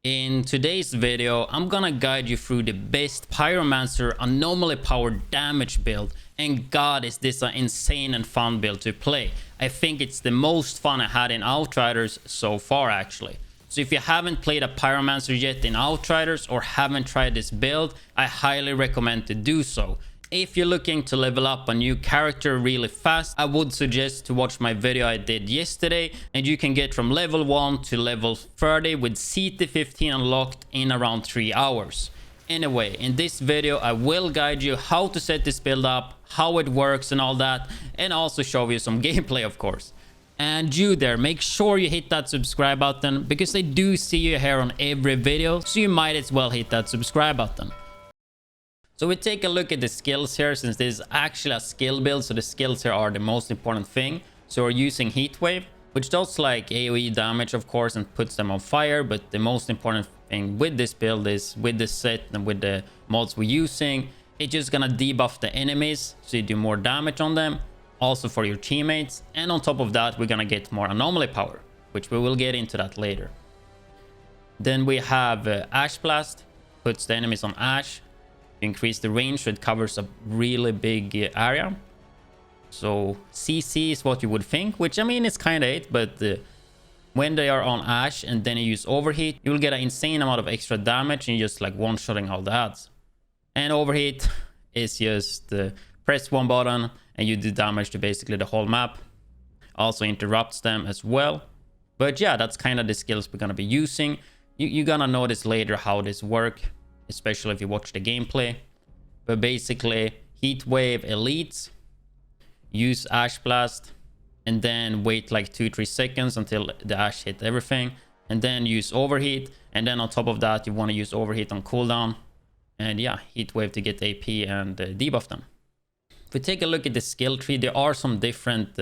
In today's video, I'm gonna guide you through the best Pyromancer anomaly powered damage build, and god is this an insane and fun build to play. I think it's the most fun I had in Outriders so far actually. So if you haven't played a Pyromancer yet in Outriders or haven't tried this build, I highly recommend to do so. If you're looking to level up a new character really fast, I would suggest to watch my video I did yesterday, and you can get from level 1 to level 30 with CT15 unlocked in around 3 hours. Anyway, in this video I will guide you how to set this build up, how it works and all that, and also show you some gameplay of course. And you there, make sure you hit that subscribe button because I do see you here on every video, so you might as well hit that subscribe button. So we take a look at the skills here, since this is actually a skill build, so the skills here are the most important thing. So we're using Heatwave, which does like AoE damage of course and puts them on fire, but the most important thing with this build is with the set and with the mods we're using, it's just gonna debuff the enemies so you do more damage on them, also for your teammates, and on top of that we're gonna get more anomaly power, which we will get into that later. Then we have Ash Blast, puts the enemies on ash. Increase the range so it covers a really big area. So CC is what you would think, which I mean it's kind of it, but when they are on ash and then you use overheat, you will get an insane amount of extra damage and you're just like one-shotting all the ads. And overheat is just press one button and you do damage to basically the whole map. Also interrupts them as well. But yeah, that's kind of the skills we're gonna be using. You're gonna notice later how this works, especially if you watch the gameplay. But basically heat wave elites, use ash blast, and then wait like 2-3 seconds until the ash hit everything, and then use overheat, and then on top of that you want to use overheat on cooldown, and yeah, heat wave to get AP and debuff them. If we take a look at the skill tree, there are some different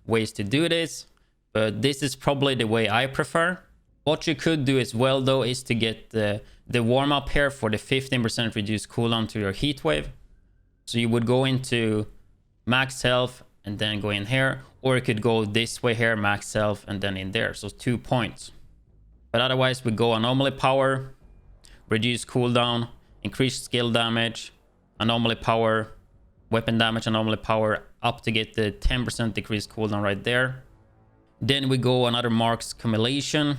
ways to do this, but this is probably the way I prefer. What you could do as well though is to get the warm-up here for the 15% reduced cooldown to your heat wave. So you would go into max health and then go in here, or you could go this way here, max health, and then in there, so 2 points. But otherwise we go anomaly power, reduce cooldown, increase skill damage, anomaly power, weapon damage, anomaly power, up to get the 10% decreased cooldown right there. Then we go another marks accumulation,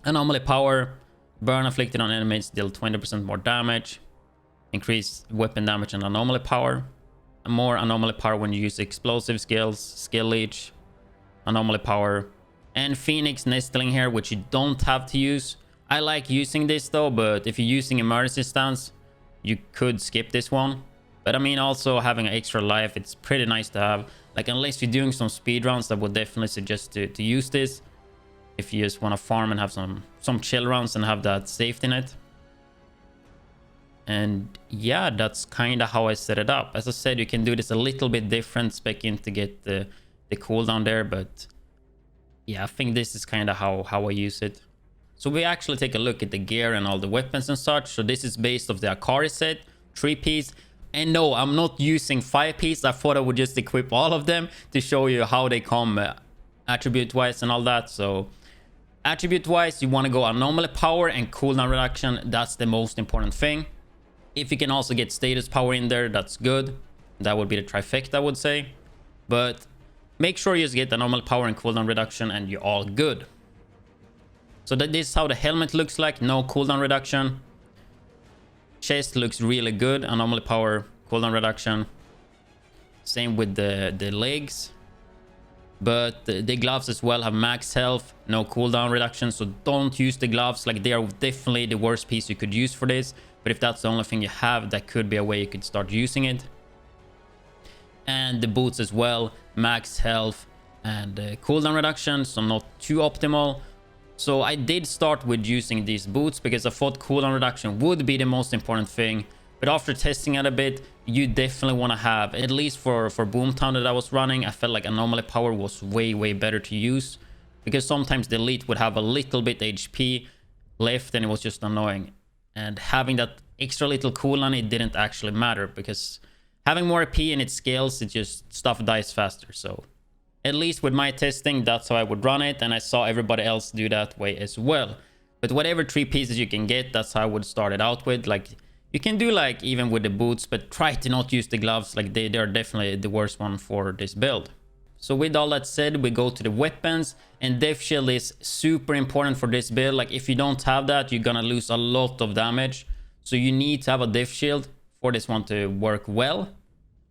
anomaly power, burn afflicted on enemies, deal 20% more damage, increase weapon damage and anomaly power, more anomaly power when you use explosive skills, skill leech, anomaly power, and phoenix nestling here, which you don't have to use. I like using this though, but if you're using emergency stance you could skip this one. But I mean, also having an extra life, it's pretty nice to have. Like unless you're doing some speed runs, I would definitely suggest to use this. If you just want to farm and have some chill rounds and have that safety net. And yeah, that's kind of how I set it up. As I said, you can do this a little bit different, spec in to get the cooldown there, but yeah, I think this is kind of how I use it. So we actually take a look at the gear and all the weapons and such. So this is based off the Akari set, 3-piece. And no, I'm not using 5-piece. I thought I would just equip all of them to show you how they come attribute wise and all that. So attribute wise, you want to go anomaly power and cooldown reduction. That's the most important thing. If you can also get status power in there, that's good. That would be the trifecta, I would say. But make sure you just get anomaly power and cooldown reduction and you're all good. So this is how the helmet looks like, no cooldown reduction. Chest looks really good, anomaly power, cooldown reduction. Same with the legs. But the gloves as well have max health, no cooldown reduction, so don't use the gloves. Like, they are definitely the worst piece you could use for this, but if that's the only thing you have, that could be a way you could start using it. And the boots as well, max health and cooldown reduction, so not too optimal. So I did start with using these boots because I thought cooldown reduction would be the most important thing. But after testing it a bit, you definitely want to have, at least for boomtown that I was running, I felt like anomaly power was way better to use, because sometimes the elite would have a little bit HP left and it was just annoying. And having that extra little cooldown, it didn't actually matter, because having more AP in its skills, it just stuff dies faster. So at least with my testing, that's how I would run it, and I saw everybody else do that way as well. But whatever 3 pieces you can get, that's how I would start it out with. Like, you can do like even with the boots, but try to not use the gloves. Like they're definitely the worst one for this build. So with all that said, we go to the weapons, and Death Shield is super important for this build. Like if you don't have that, you're gonna lose a lot of damage. So you need to have a Death Shield for this one to work well.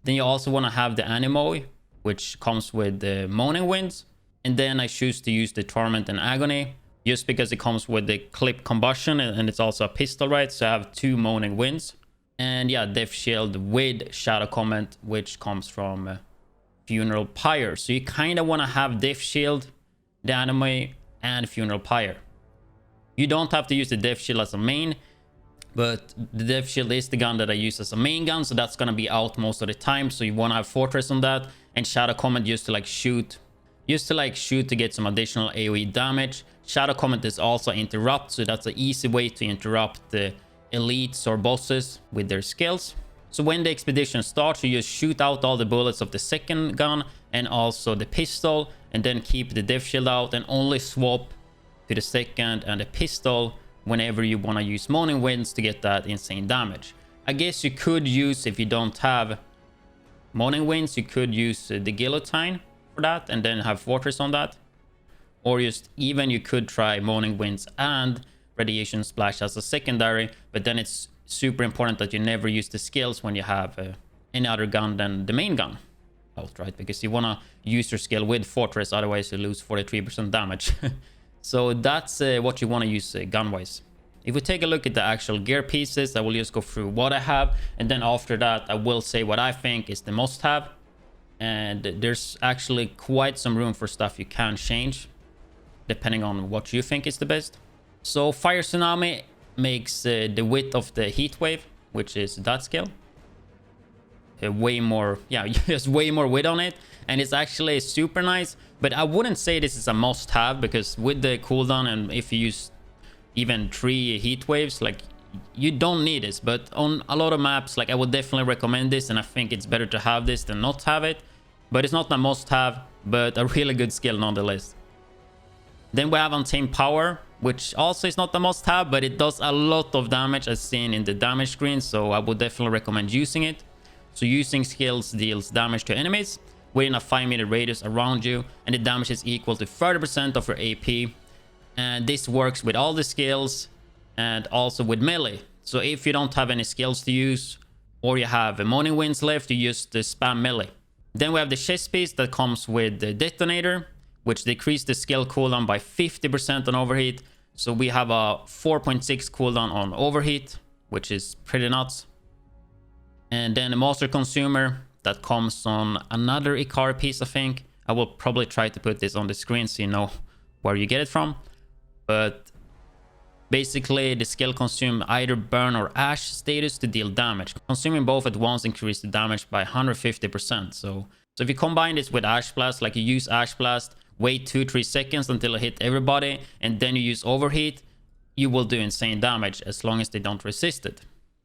Then you also want to have the Animo, which comes with the Moaning Winds. And then I choose to use the Torment and Agony, just because it comes with the Clip Combustion, and it's also a pistol, right? So I have 2 Moaning Winds. And yeah, Death Shield with Shadow Comment, which comes from Funeral Pyre. So you kind of want to have Death Shield, the Anime, and Funeral Pyre. You don't have to use the Death Shield as a main, but the Death Shield is the gun that I use as a main gun, so that's going to be out most of the time. So you want to have Fortress on that, and Shadow Comment just to like shoot to get some additional AoE damage. Shadow Comment is also interrupt, so that's an easy way to interrupt the elites or bosses with their skills. So when the expedition starts, you just shoot out all the bullets of the second gun and also the pistol, and then keep the Death Shield out and only swap to the second and the pistol whenever you want to use Moaning Winds to get that insane damage. I guess you could use, if you don't have Moaning Winds, you could use the Guillotine for that and then have Fortress on that. Or just even you could try Moaning Winds and Radiation Splash as a secondary, but then it's super important that you never use the skills when you have any other gun than the main gun out, right? Because you want to use your skill with Fortress, otherwise you lose 43% damage. So that's what you want to use gun-wise. If we take a look at the actual gear pieces, I will just go through what I have, and then after that I will say what I think is the must-have. And there's actually quite some room for stuff you can change depending on what you think is the best. So Fire Tsunami makes the width of the heat wave, which is that skill, way more, yeah, just way more width on it, and it's actually super nice. But I wouldn't say this is a must-have, because with the cooldown, and if you use even 3 heat waves, like, you don't need this. But on a lot of maps, like, I would definitely recommend this, and I think it's better to have this than not have it. But it's not a must-have, but a really good skill nonetheless. Then we have Untamed Power, which also is not a must-have, but it does a lot of damage as seen in the damage screen, so I would definitely recommend using it. So using skills deals damage to enemies within a 5-meter radius around you, and the damage is equal to 30% of your AP. And this works with all the skills and also with melee. So if you don't have any skills to use, or you have Moaning Winds left, you just spam melee. Then we have the chest piece that comes with the detonator, which decreases the skill cooldown by 50% on overheat. So we have a 4.6 cooldown on overheat, which is pretty nuts. And then the Master Consumer that comes on another Ikari piece, I think. I will probably try to put this on the screen so you know where you get it from. But basically, the skill consume either burn or ash status to deal damage. Consuming both at once increases the damage by 150%. So if you combine this with Ash Blast, like you use Ash Blast, wait 2-3 seconds until it hit everybody, and then you use overheat, you will do insane damage as long as they don't resist it,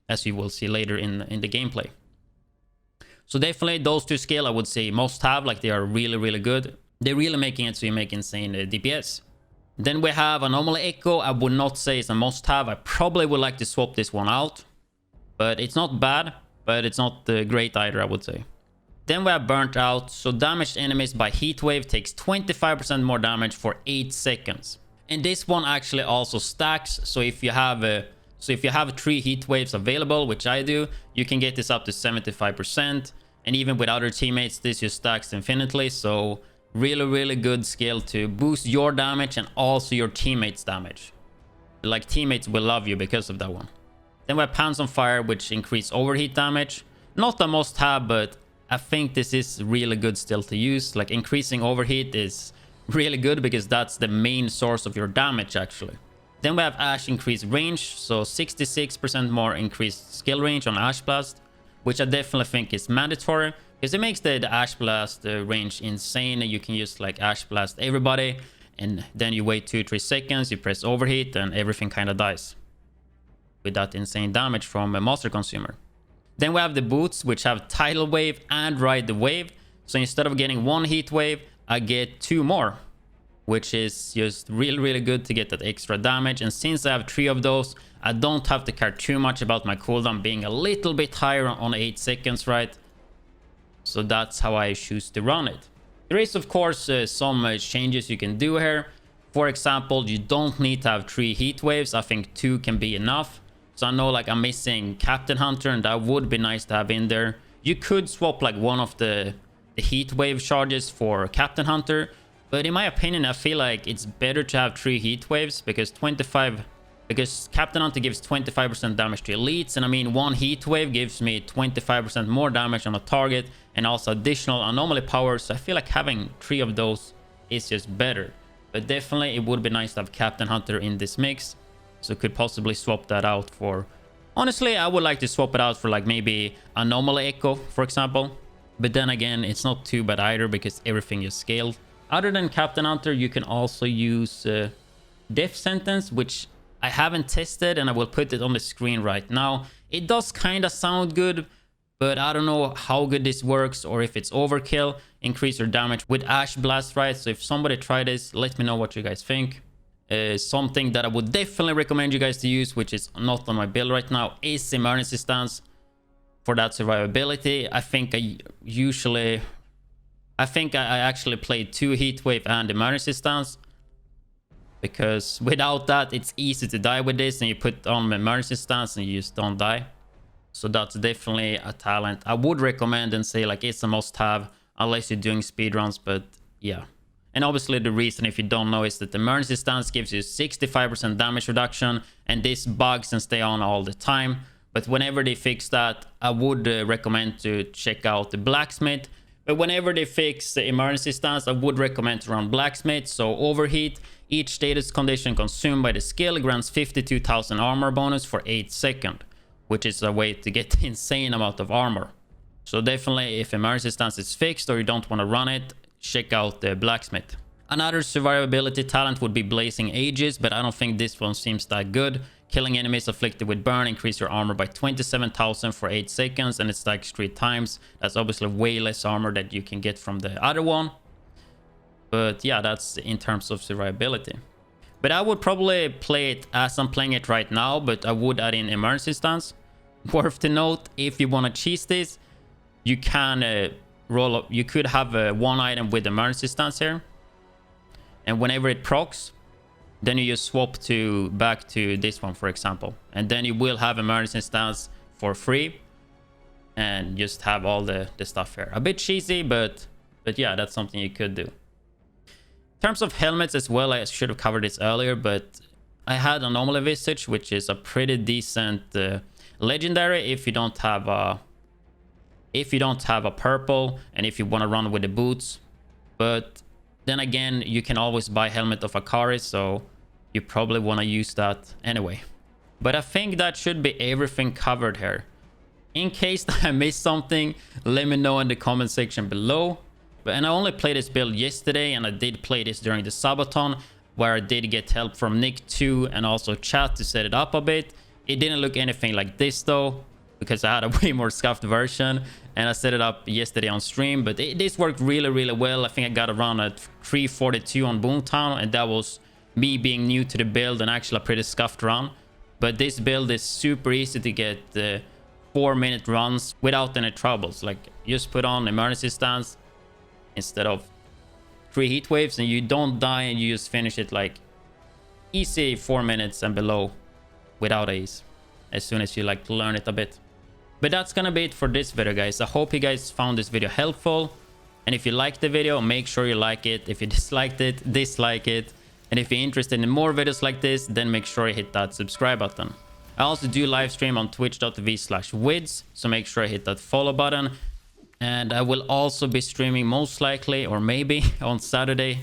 as you will see later in the gameplay. So definitely those 2 skills I would say must have, like they are really, really good. They're really making it so you make insane DPS. Then we have Anomaly Echo. I would not say it's a must have. I probably would like to swap this one out, but it's not bad, but it's not great either, I would say. Then we have Burnt Out. So damaged enemies by heat wave takes 25% more damage for 8 seconds. And this one actually also stacks. So if you have 3 heat waves available, which I do, you can get this up to 75%. And even with other teammates, this just stacks infinitely. So really, really good skill to boost your damage and also your teammates' damage. Like, teammates will love you because of that one. Then we have Pants on Fire, which increase overheat damage. Not a must have, but I think this is really good still to use. Like, increasing overheat is really good because that's the main source of your damage actually. Then we have Ash increased range, so 66% more increased skill range on Ash Blast, which I definitely think is mandatory because it makes the Ash Blast range insane. You can just like Ash Blast everybody, and then you wait 2-3 seconds, you press overheat, and everything kind of dies with that insane damage from a Master Consumer. Then we have the boots, which have Tidal Wave and Ride the Wave. So instead of getting 1 heat wave, I get 2 more. which is just really good to get that extra damage. And since I have 3 of those, I don't have to care too much about my cooldown being a little bit higher on 8 seconds, right? So that's how I choose to run it. There is of course some changes you can do here. For example, you don't need to have 3 heat waves. I think 2 can be enough. So I know like I'm missing Captain Hunter, and that would be nice to have in there. You could swap like one of the heat wave charges for Captain Hunter, but in my opinion I feel like it's better to have 3 heat waves, because Captain Hunter gives 25% damage to elites, and I mean 1 heat wave gives me 25% more damage on a target and also additional anomaly power. So I feel like having 3 of those is just better. But definitely it would be nice to have Captain Hunter in this mix. So could possibly swap that out for... Honestly, I would like to swap it out for like maybe Anomaly Echo, for example. But then again, it's not too bad either, because everything is scaled. Other than Captain Hunter, you can also use Death Sentence, which I haven't tested, and I will put it on the screen right now. It does kind of sound good, but I don't know how good this works or if it's overkill. Increase your damage with Ash Blast, right? So if somebody try this, let me know what you guys think. Something that I would definitely recommend you guys to use, which is not on my build right now, is Emergency Stance for that survivability. I think I actually played 2 Heat Wave and Emergency Stance, because without that it's easy to die with this, and you put on Emergency Stance and you just don't die. So that's definitely a talent I would recommend and say like it's a must-have unless you're doing speedruns. But yeah. And obviously the reason, if you don't know, is that the Emergency Stance gives you 65% damage reduction, and this bugs and stay on all the time. But whenever they fix that, I would recommend to check out the Blacksmith. But whenever they fix the Emergency Stance, I would recommend to run Blacksmith. So Overheat, each status condition consumed by the skill grants 52,000 armor bonus for 8 seconds, which is a way to get insane amount of armor. So definitely, if Emergency Stance is fixed or you don't want to run it, check out the Blacksmith. Another survivability talent would be Blazing Ages, but I don't think this one seems that good. Killing enemies afflicted with burn, increase your armor by 27,000 for 8 seconds, and it stacks 3 times. That's obviously way less armor that you can get from the other one. But yeah, that's in terms of survivability. But I would probably play it as I'm playing it right now, but I would add in Emergency Stance. Worth to note, if you want to cheese this, you can roll up. You could have one item with Emergency Stance here, and whenever it procs, then you just swap back to this one, for example, and then you will have Emergency Stance for free and just have all the stuff here. A bit cheesy, but yeah, that's something you could do. In terms of helmets as well, I should have covered this earlier, but I had Anomaly Visage, which is a pretty decent legendary if you don't have a purple and if you want to run with the boots. But then again, you can always buy Helmet of Akari, so you probably want to use that anyway. But I think that should be everything covered here. In case I missed something, let me know in the comment section below. And I only played this build yesterday, and I did play this during the subathon, where I did get help from Nick too, and also chat to set it up a bit. It didn't look anything like this though, because I had a way more scuffed version, and I set it up yesterday on stream. But this worked really well. I think I got around at 342 on Boomtown, and that was me being new to the build and actually a pretty scuffed run. But this build is super easy to get 4-minute runs without any troubles. Like, just put on Emergency Stance instead of 3 heat waves, and you don't die, and you just finish it like easy 4 minutes and below without Ace, as soon as you like learn it a bit. But that's gonna be it for this video, guys. I hope you guys found this video helpful, and if you liked the video, make sure you like it. If you disliked it, dislike it. And if you're interested in more videos like this, then make sure you hit that subscribe button. I also do live stream on twitch.tv/widdz, so make sure you hit that follow button. And I will also be streaming, most likely, or maybe on Saturday.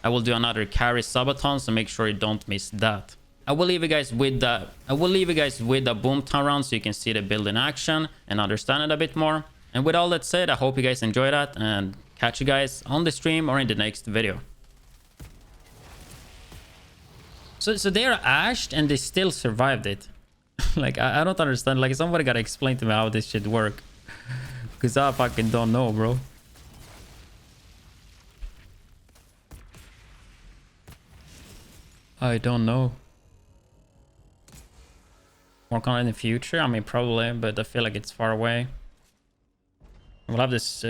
I will do another carry subathon, so make sure you don't miss that. I will leave you guys with the Boomtown round, so you can see the build in action and understand it a bit more. And with all that said, I hope you guys enjoy that, and catch you guys on the stream or in the next video. So they are ashed and they still survived it. Like, I don't understand. Like, somebody gotta explain to me how this shit work, because I fucking don't know, bro. I don't know. Work on it in the future? I mean, probably, but I feel like it's far away. We'll have this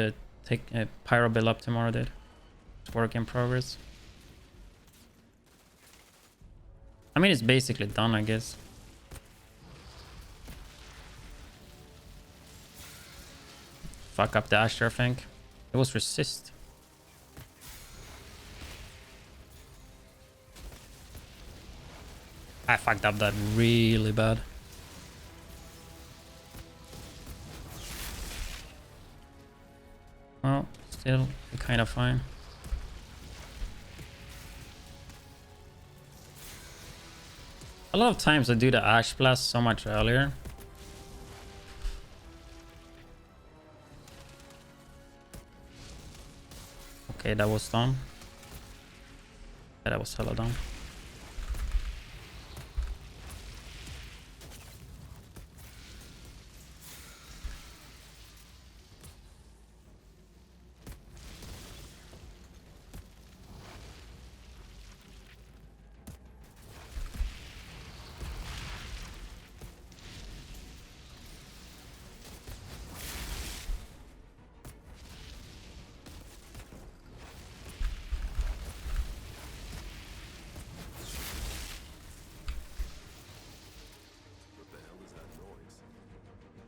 Pyro build up tomorrow, dude. It's work in progress. I mean, it's basically done, I guess. Fuck up the Asher, I think. It was resist. I fucked up that really bad. Well, still kind of fine. A lot of times I do the Ash Blast so much earlier. Okay, that was done. Yeah, that was hella done.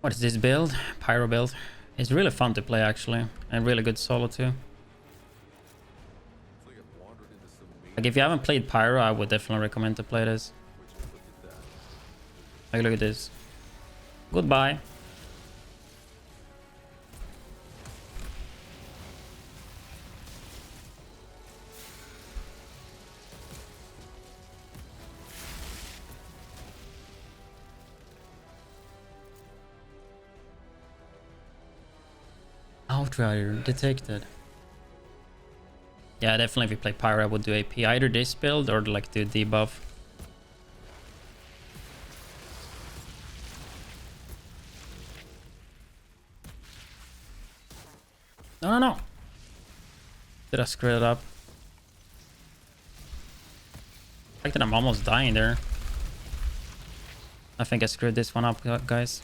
What is this build? Pyro build. It's really fun to play actually, and really good solo too. Like if you haven't played Pyro, I would definitely recommend to play this. Like look at this. Goodbye. Outriders detected. Yeah, definitely if you play Pyro, I would do AP. Either this build or like do debuff. No. Did I screw it up? I think that I'm almost dying there. I think I screwed this one up, guys.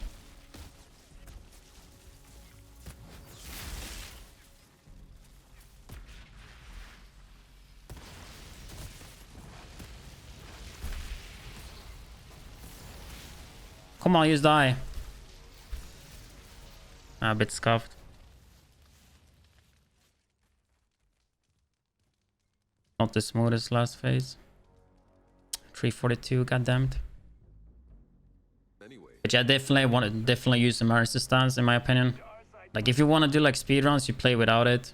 Come on, use die. A bit scuffed. Not the smoothest last phase. 342, goddammit. But yeah, definitely use the Marisa stance in my opinion. Like if you want to do like speedruns, you play without it.